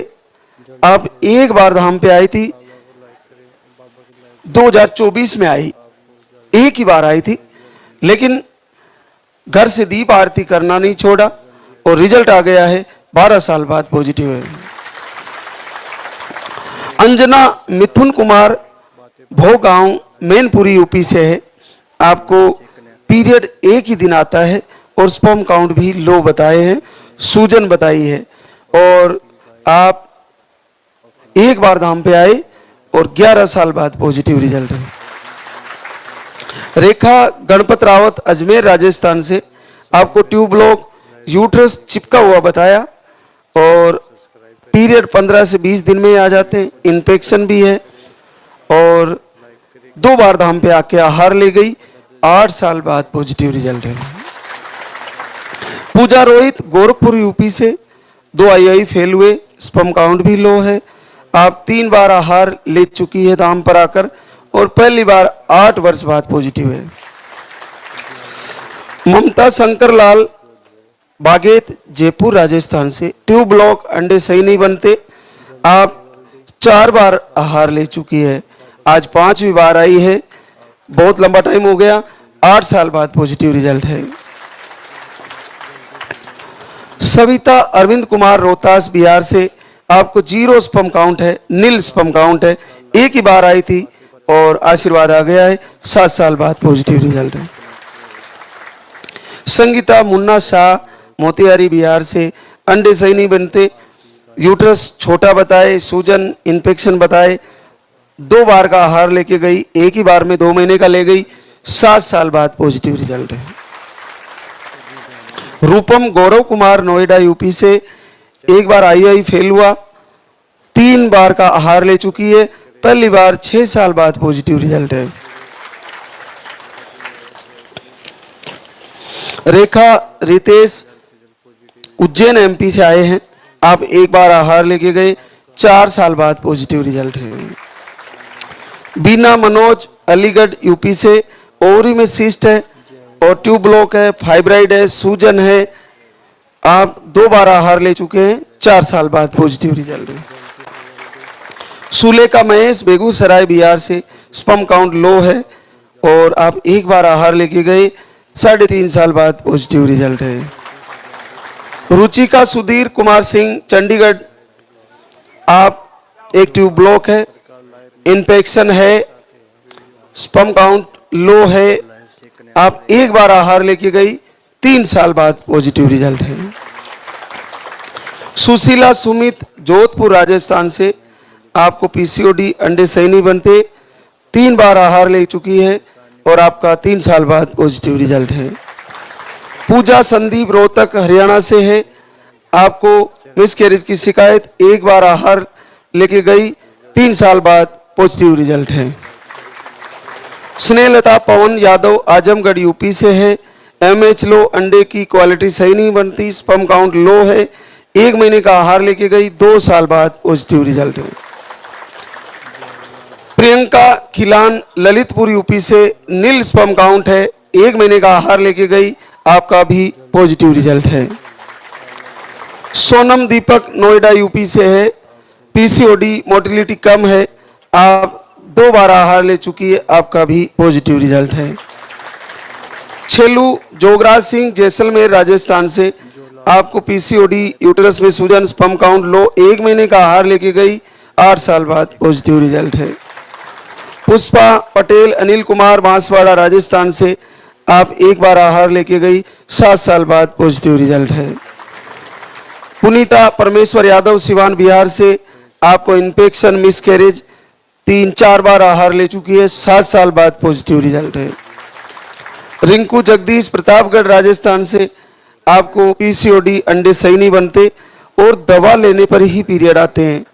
आप एक बार धाम पे आई थी, 2024 में आई, एक ही बार आई थी, लेकिन घर से दीप आरती करना नहीं छोड़ा और रिजल्ट आ गया है, 12 साल बाद पॉजिटिव है। अंजना मिथुन कुमार भोगांव मैनपुरी यूपी से है। आपको पीरियड एक ही दिन आता है और स्पर्म काउंट भी लो बताए हैं, सूजन बताई है, और आप एक बार धाम पे आए और 11 साल बाद पॉजिटिव रिजल्ट है। रेखा गणपत रावत अजमेर राजस्थान से, आपको ट्यूब ब्लॉक यूट्रस चिपका हुआ बताया और पीरियड 15 से 20 दिन में आ जाते हैं, इन्फेक्शन भी है, और 2 बार धाम पे आके आहार ले गई, 8 साल बाद पॉजिटिव रिजल्ट है। पूजा रोहित गोरखपुर यूपी से, 2 आई फेल हुए, स्पर्म काउंट भी लो है। आप 3 बार आहार ले चुकी है धाम पर आकर और पहली बार 8 वर्ष बाद पॉजिटिव है। ममता शंकर लाल बागेत जयपुर राजस्थान से, ट्यूब ब्लॉक अंडे सही नहीं बनते, आप 4 बार आहार ले चुकी है, आज 5वीं बार आई है, बहुत लंबा टाइम हो गया, 8 साल बाद पॉजिटिव रिजल्ट है। सविता अरविंद कुमार रोहतास बिहार से, आपको 0 स्पर्म काउंट है, नील स्पर्म काउंट है, एक ही बार आई थी और आशीर्वाद आ गया है, 7 साल बाद पॉजिटिव रिजल्ट है। संगीता मुन्ना शाह मोतिहारी बिहार से, अंडे सही नहीं बनते, यूट्रस छोटा बताए, सूजन इन्फेक्शन बताए, 2 बार का आहार लेके गई, एक ही बार में 2 महीने का ले गई, 7 साल बाद पॉजिटिव रिजल्ट है। रूपम गौरव कुमार नोएडा यूपी से, एक बार आई फेल हुआ, 3 बार का आहार ले चुकी है, पहली बार 6 साल बाद पॉजिटिव रिजल्ट है। रेखा रितेश उज्जैन एमपी से आए हैं, आप एक बार आहार लेके गए, 4 साल बाद पॉजिटिव रिजल्ट है। बीना मनोज अलीगढ़ यूपी से, ओवरी में सिस्ट है और ट्यूब ब्लॉक है, फाइब्राइड है, सूजन है, आप 2 बार आहार ले चुके हैं, 4 साल बाद पॉजिटिव रिजल्ट है। सुलेखा महेश बेगूसराय बिहार से, स्पर्म काउंट लो है और आप एक बार आहार लेके गए, 3.5 साल बाद पॉजिटिव रिजल्ट है। रुचिका सुधीर कुमार सिंह चंडीगढ़, आप एक ट्यूब ब्लॉक है, इन्फेक्शन है, स्पर्म काउंट लो है, आप एक बार आहार लेके गई, 3 साल बाद पॉजिटिव रिजल्ट है। सुशीला सुमित जोधपुर राजस्थान से, आपको पीसीओडी अंडे सही नहीं बनते, 3 बार आहार ले चुकी है और आपका 3 साल बाद पॉजिटिव रिजल्ट है। पूजा संदीप रोहतक हरियाणा से है, आपको मिसकैरेज की शिकायत, एक बार आहार लेके गई, 3 साल बाद पॉजिटिव रिजल्ट है। स्नेहलता पवन यादव आजमगढ़ यूपी से है, एमएच लो, अंडे की क्वालिटी सही नहीं बनती, स्पर्म काउंट लो है, 1 महीने का आहार लेके गई, 2 साल बाद पॉजिटिव रिजल्ट है। प्रियंका खिलान ललितपुर यूपी से, नील स्पर्म काउंट है, 1 महीने का आहार लेके गई, आपका भी पॉजिटिव रिजल्ट है। सोनम दीपक नोएडा यूपी से है, पीसीओडी मोटिलिटी कम है, आप 2 बार आहार ले चुकी है, आपका भी पॉजिटिव रिजल्ट है। छेलू जोगराज सिंह जैसलमेर राजस्थान से, आपको पीसीओडी यूट्रस में सूजन, स्पर्म काउंट लो, 1 महीने का आहार लेके गई, 8 साल बाद पॉजिटिव रिजल्ट है। पुष्पा पटेल अनिल कुमार बांसवाड़ा राजस्थान से, आप एक बार आहार लेके गई, 7 साल बाद पॉजिटिव रिजल्ट है। पुनीता परमेश्वर यादव सिवान बिहार से, आपको इन्फेक्शन मिसकैरेज 3-4 बार आहार ले चुकी है, 7 साल बाद पॉजिटिव रिजल्ट है। रिंकू जगदीश प्रतापगढ़ राजस्थान से, आपको पीसीओडी अंडे सही नहीं बनते और दवा लेने पर ही पीरियड आते हैं।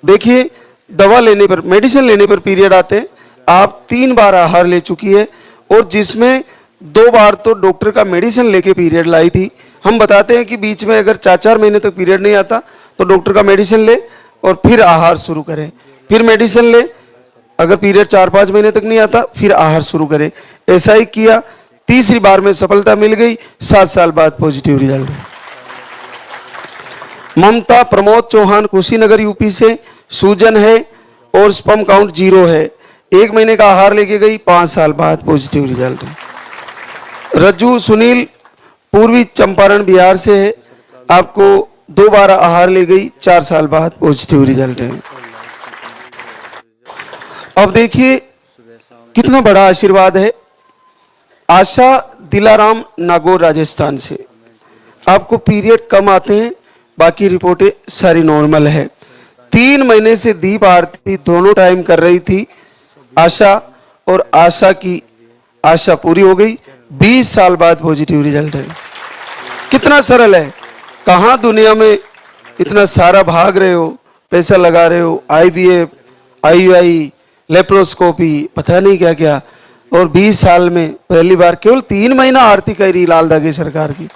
देखिए, दवा लेने पर, मेडिसिन लेने पर पीरियड आते हैं, आप 3 बार आहार ले चुकी है और जिसमें 2 बार तो डॉक्टर का मेडिसिन लेके पीरियड लाई थी। हम बताते हैं कि बीच में अगर 4-4 महीने तक पीरियड नहीं आता तो डॉक्टर का मेडिसिन ले और फिर आहार शुरू करें, फिर मेडिसिन ले, अगर पीरियड 4-5 महीने तक नहीं आता फिर आहार शुरू करें। ऐसा ही किया, 3री बार में सफलता मिल गई, 7 साल बाद पॉजिटिव रिजल्ट। ममता प्रमोद चौहान कुशीनगर यूपी से, सूजन है और स्पर्म काउंट 0 है। 1 महीने का आहार लेके गई, 5 साल बाद पॉजिटिव रिजल्ट है। रज्जू सुनील पूर्वी चंपारण बिहार से है, आपको 2 बार आहार ले गई, 4 साल बाद पॉजिटिव रिजल्ट है। अब देखिए कितना बड़ा आशीर्वाद है। आशा दिलाराम नागौर राजस्थान से, आपको पीरियड कम आते हैं, बाकी रिपोर्टें सारी नॉर्मल है। 3 महीने से दीप आरती दोनों टाइम कर रही थी आशा, और आशा की आशा पूरी हो गई। 20 साल बाद पॉजिटिव रिजल्ट है। कितना सरल है। कहाँ दुनिया में इतना सारा भाग रहे हो, पैसा लगा रहे हो, IVF, IUI, लेप्रोस्कोपी, पता नहीं क्या क्या, और 20 साल में पहली बार केवल 3 महीना आरती करी लाल दागे सरकार की,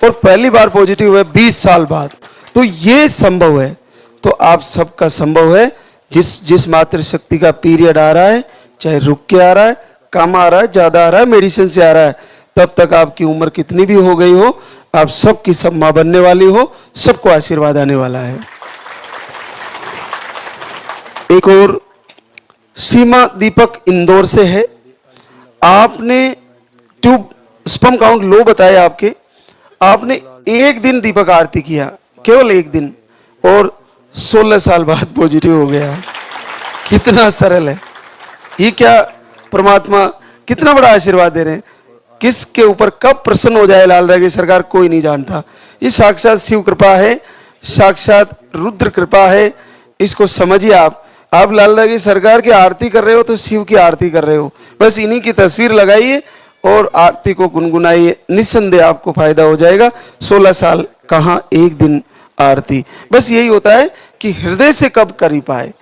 और पहली बार पॉजिटिव है 20 साल बाद। तो ये संभव है, तो आप सबका संभव है। जिस मातृ शक्ति का पीरियड आ रहा है, चाहे रुक के आ रहा है, कम आ रहा है, ज्यादा आ रहा है, मेडिसिन से आ रहा है, तब तक आपकी उम्र कितनी भी हो गई हो, आप सबकी सब मां बनने वाली हो, सबको आशीर्वाद आने वाला है। एक और सीमा दीपक इंदौर से है, आपने ट्यूब स्पर्म काउंट लो बताया आपके, आपने 1 दिन दीपक आरती किया, केवल 1 दिन, और 16 साल बाद पॉजिटिव हो गया। कितना सरल है। ये क्या परमात्मा कितना बड़ा आशीर्वाद दे रहे हैं। किसके ऊपर कब प्रसन्न हो जाए लाल दागे सरकार, कोई नहीं जानता। ये साक्षात शिव कृपा है, साक्षात रुद्र कृपा है। इसको समझिए। आप लाल दागे सरकार की आरती कर रहे हो तो शिव की आरती कर रहे हो। बस इन्हीं की तस्वीर लगाइए और आरती को गुनगुनाइए, निस्संदेह आपको फायदा हो जाएगा। 16 साल कहाँ 1 दिन आरती। बस यही होता है कि हृदय से कब करी पाए,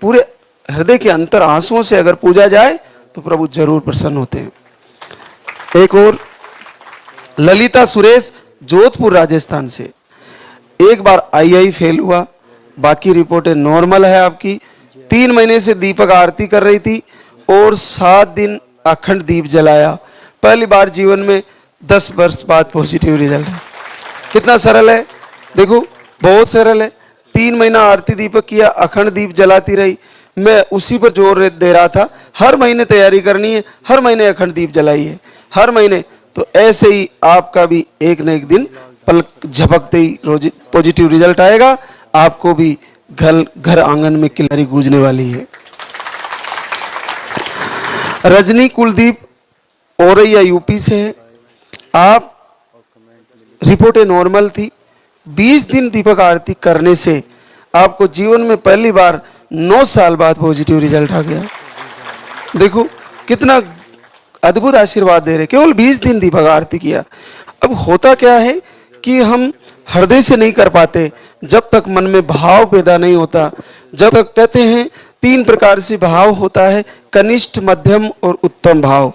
पूरे हृदय के अंतर आंसुओं से अगर पूजा जाए तो प्रभु जरूर प्रसन्न होते हैं। एक और ललिता सुरेश जोधपुर राजस्थान से, 1 बार II फेल हुआ, बाकी रिपोर्टें नॉर्मल है आपकी। 3 महीने से दीपक आरती कर रही थी और 7 दिन अखंड दीप जलाया। पहली बार जीवन में 10 वर्ष बाद पॉजिटिव रिजल्ट है। कितना सरल है, देखो बहुत सरल है। 3 महीना आरती दीपक किया, अखंड दीप जलाती रही। मैं उसी पर जोर दे रहा था, हर महीने तैयारी करनी है, हर महीने अखंड दीप जलाइए, हर महीने। तो ऐसे ही आपका भी एक न एक दिन पलक झपकते ही पॉजिटिव रिजल्ट आएगा। आपको भी घर आंगन में किलरी गूंजने वाली है। रजनी कुलदीप औरैया यूपी से है, आप रिपोर्टें नॉर्मल थी। 20 दिन दीपक आरती करने से आपको जीवन में पहली बार 9 साल बाद पॉजिटिव रिजल्ट आ गया। देखो कितना अद्भुत आशीर्वाद दे रहे, केवल 20 दिन दीपक आरती किया। अब होता क्या है कि हम हृदय से नहीं कर पाते जब तक मन में भाव पैदा नहीं होता। जब तक कहते हैं 3 प्रकार से भाव होता है, कनिष्ठ, मध्यम और उत्तम भाव।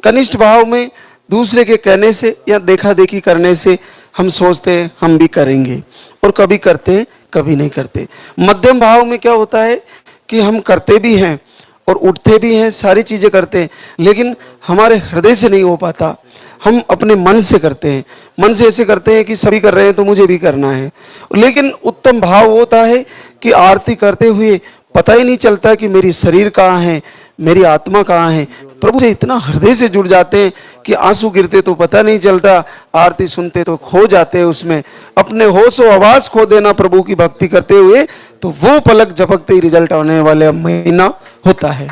कनिष्ठ भाव में दूसरे के कहने से या देखा देखी करने से हम सोचते हैं हम भी करेंगे, और कभी करते हैं कभी नहीं करते। मध्यम भाव में क्या होता है कि हम करते भी हैं और उठते भी हैं, सारी चीजें करते हैं, लेकिन हमारे हृदय से नहीं हो पाता। हम अपने मन से करते हैं, मन से ऐसे करते हैं कि सभी कर रहे हैं तो मुझे भी करना है। लेकिन उत्तम भाव होता है कि आरती करते हुए पता ही नहीं चलता कि मेरी शरीर कहाँ है, मेरी आत्मा कहाँ है। प्रभु से इतना हृदय से जुड़ जाते हैं कि आंसू गिरते तो पता नहीं चलता, आरती सुनते तो खो जाते हैं उसमें। अपने होश और आवाज खो देना प्रभु की भक्ति करते हुए, तो वो पलक झपकते ही रिजल्ट आने वाला महीना होता है।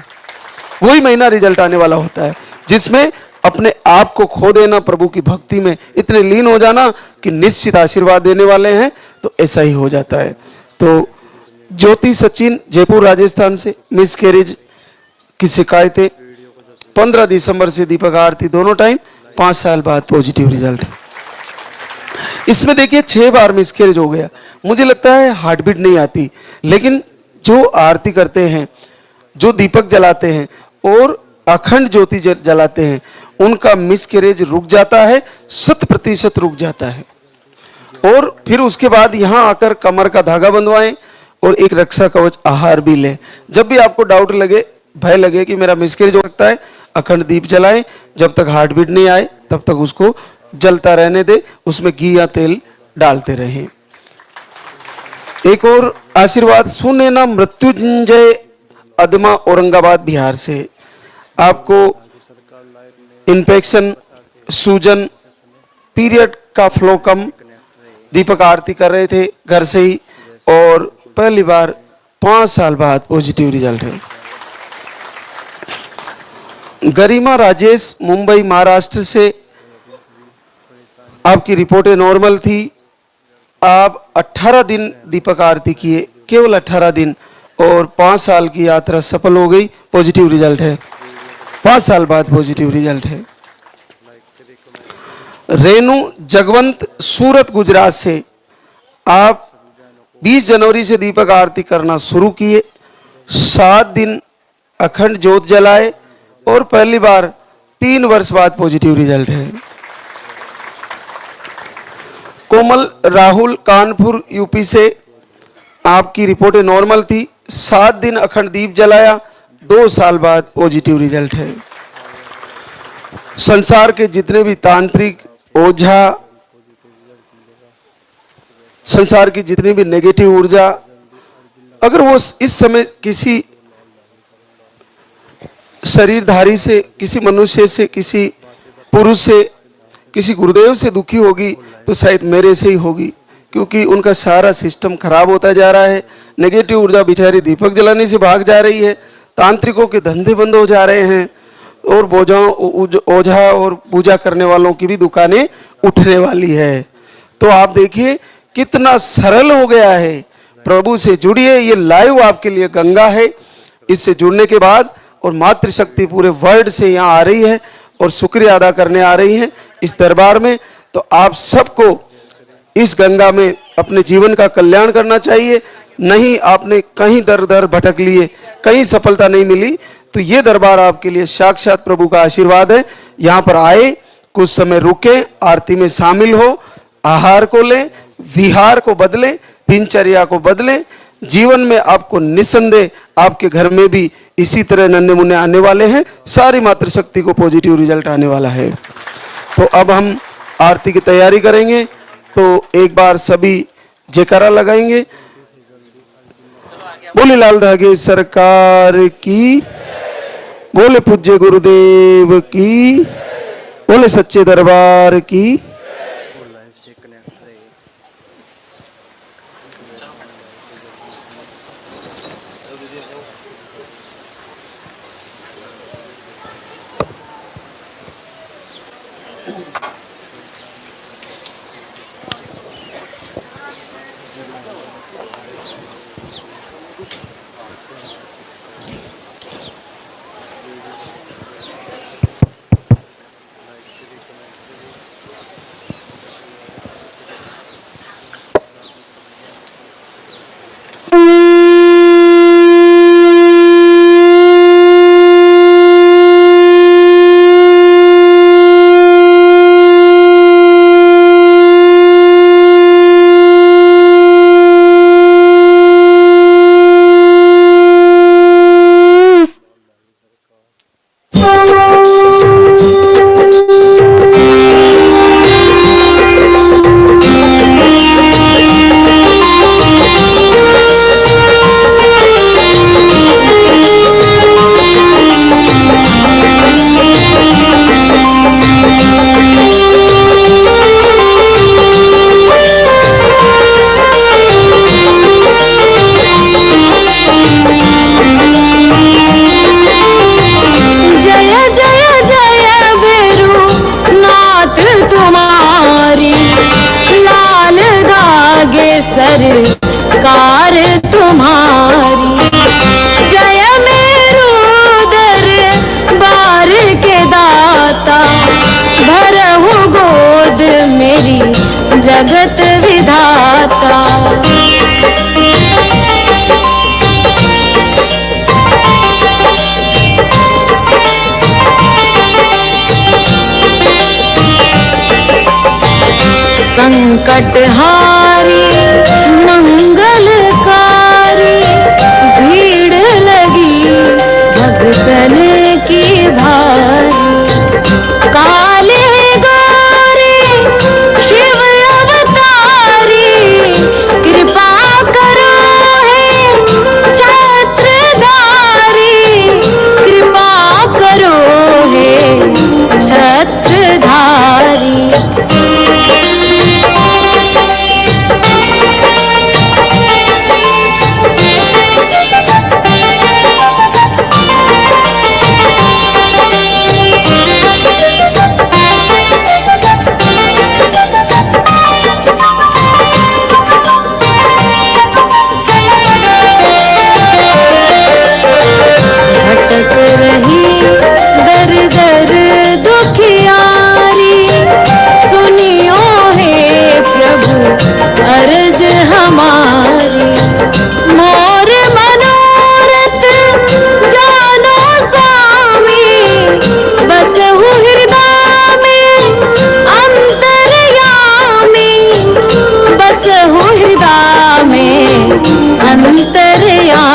वही महीना रिजल्ट आने वाला होता है जिसमें अपने आप को खो देना, प्रभु की भक्ति में इतने लीन हो जाना कि निश्चित आशीर्वाद देने वाले हैं। तो ऐसा ही हो जाता है। तो ज्योति सचिन जयपुर राजस्थान से, मिस कैरेज की शिकायतें, 15 दिसंबर से दीपक आरती दोनों टाइम, 5 साल बाद पॉजिटिव रिजल्ट। इसमें देखिए 6 बार मिस कैरेज हो गया। मुझे लगता है हार्ट बीट नहीं आती, लेकिन जो आरती करते हैं, जो दीपक जलाते हैं और अखंड ज्योति जलाते हैं, उनका मिस कैरेज रुक जाता है, 100% रुक जाता है। और फिर उसके बाद यहाँ आकर कमर का धागा बंधवाएं और एक रक्षा कवच आहार भी लें। जब भी आपको डाउट लगे, भय लगे कि मेरा मिसकैरेज हो सकता है, अखंड दीप जलाएं। जब तक हार्ट बीट नहीं आए तब तक उसको जलता रहने दे, उसमें घी या तेल डालते रहें। एक और आशीर्वाद सुने ना मृत्युंजय अदमा औरंगाबाद बिहार से। आपको इन्फेक्शन, सूजन, पीरियड का फ्लो कम, दीपक आरती कर रहे थे घर से ही और पहली बार 5 साल बाद पॉजिटिव रिजल्ट है। गरिमा राजेश मुंबई महाराष्ट्र से, आपकी रिपोर्टें नॉर्मल थी। आप 18 दिन दीपक आरती किए, केवल 18 दिन, और 5 साल की यात्रा सफल हो गई, पॉजिटिव रिजल्ट है। 5 साल बाद पॉजिटिव रिजल्ट है। रेणु जगवंत सूरत गुजरात से, आप 20 जनवरी से दीपक आरती करना शुरू किए, 7 दिन अखंड ज्योत जलाए और पहली बार 3 वर्ष बाद पॉजिटिव रिजल्ट है। कोमल राहुल कानपुर यूपी से, आपकी रिपोर्टें नॉर्मल थी, 7 दिन अखंड दीप जलाया, 2 साल बाद पॉजिटिव रिजल्ट है। संसार के जितने भी तांत्रिक, ओझा, संसार की जितनी भी नेगेटिव ऊर्जा, अगर वो इस समय किसी शरीरधारी से, किसी मनुष्य से, किसी पुरुष से, किसी गुरुदेव से दुखी होगी तो शायद मेरे से ही होगी, क्योंकि उनका सारा सिस्टम खराब होता जा रहा है। नेगेटिव ऊर्जा बेचारी दीपक जलाने से भाग जा रही है, तांत्रिकों के धंधे बंद हो जा रहे हैं और ओझा और पूजा करने वालों की भी दुकानें उठने वाली है। तो आप देखिए कितना सरल हो गया है। प्रभु से जुड़िए, ये लाइव आपके लिए गंगा है। इससे जुड़ने के बाद और मातृशक्ति पूरे वर्ल्ड से यहाँ आ रही है और शुक्रिया अदा करने आ रही है इस दरबार में। तो आप सबको इस गंगा में अपने जीवन का कल्याण करना चाहिए। नहीं आपने कहीं दर दर भटक लिए, कहीं सफलता नहीं मिली, तो ये दरबार आपके लिए साक्षात प्रभु का आशीर्वाद है। यहाँ पर आए, कुछ समय रुके, आरती में शामिल हो, आहार को लें, विहार को बदलें, दिनचर्या को बदलें। जीवन में आपको निस्संदेह आपके घर में भी इसी तरह नन्हे मुन्ने आने वाले हैं, सारी मातृशक्ति को पॉजिटिव रिजल्ट आने वाला है। तो अब हम आरती की तैयारी करेंगे, तो एक बार सभी जयकारा लगाएंगे। बोले लाल धागे सरकार की, बोले पूज्य गुरुदेव की, बोले सच्चे दरबार की। सरकार तुम्हारी, जय मेरू दरबार के दाता, भरहु गोद मेरी जगत विधाता। संकट हारी मंगलकारी, भीड़ लगी भगतन की भारी। काले गौरी शिव अवतारी, कृपा कर छत्रधारी। भटक रही दर दर दुखियारी, सुनियो हे प्रभु अर्ज हमारी। मोर मनोरथ जानो स्वामी, बसहु हृदय में अंतर्यामी, बसहु हृदय में अंतर्यामी।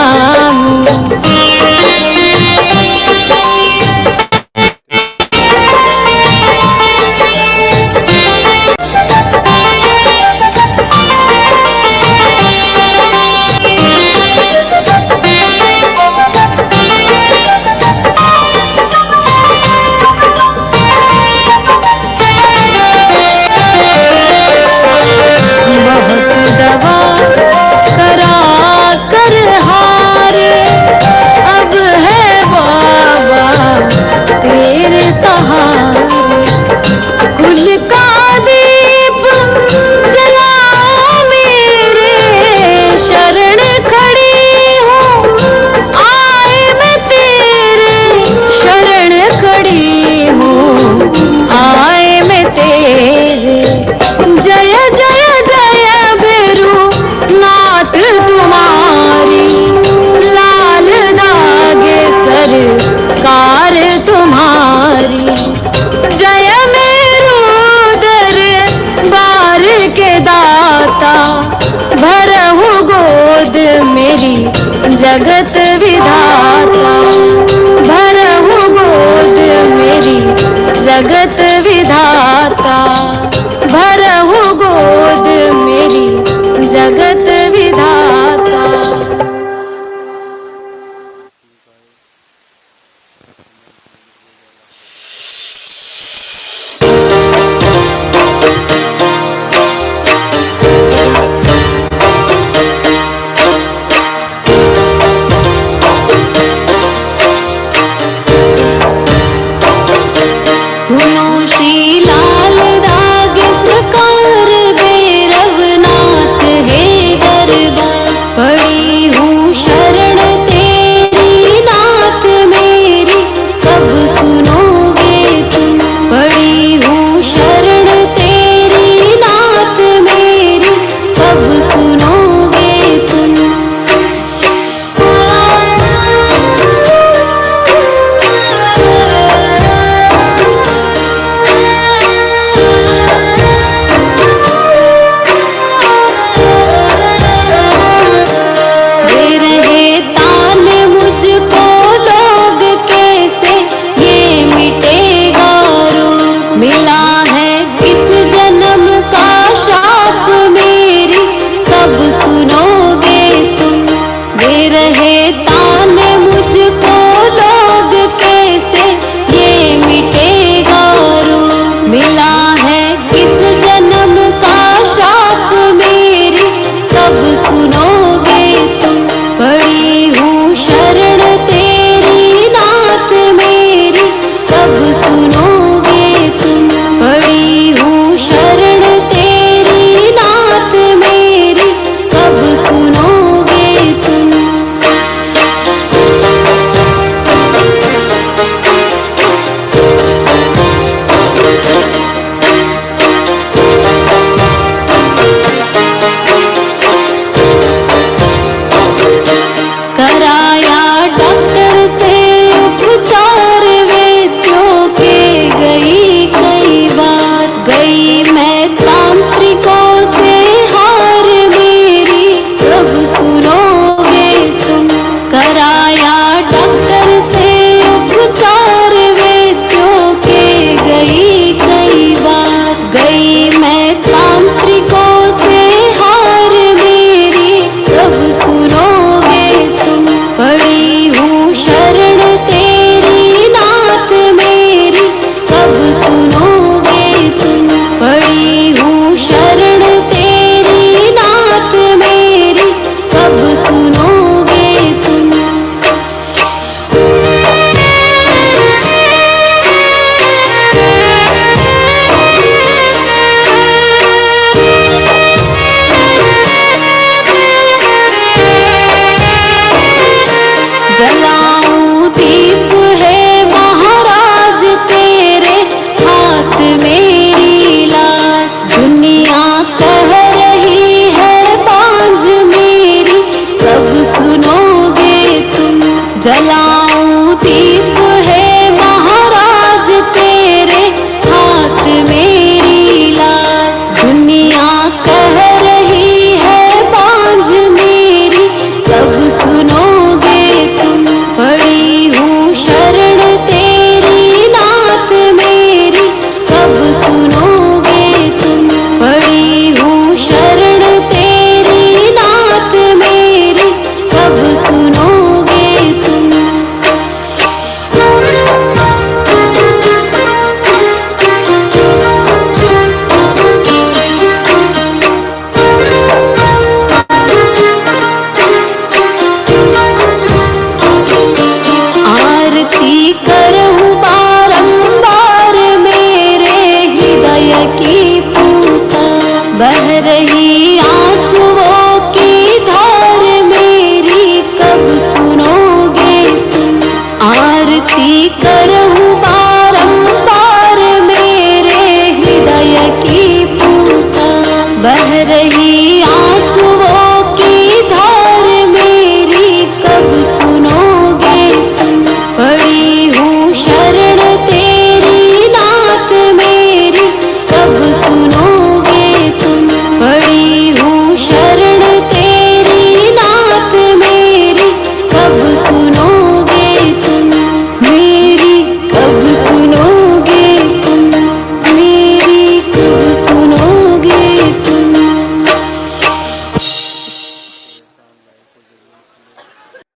बहुत दवा करा कर हारे, अब है बाबा तेरे सहारे। कुल का दीप जलाओ मेरे, शरण खड़ी हूँ आए मैं तेरे, शरण खड़ी हूँ आए मैं तेरे। जय जय जय भैरू नाथ तुम्हारी, लाल दागे सरकार तुम्हारी। जय मेरू दरबार के दाता, भरहु गोद मेरी जगत विधाता, भरहु गोद मेरी जगत विधाता, भरहु गोद मेरी जगत विधाता। सुनो श्री लाल दागे सरकार, भैरवनाथ है सुनोगे तुम। पड़ी हूँ शरण तेरी नाथ मेरी, कब सुनोगे तुम। जलाऊं दीप है महाराज तेरे हाथ मेरी लाज। दुनिया कह रही है बांझ मेरी, कब सुनोगे तुम। जला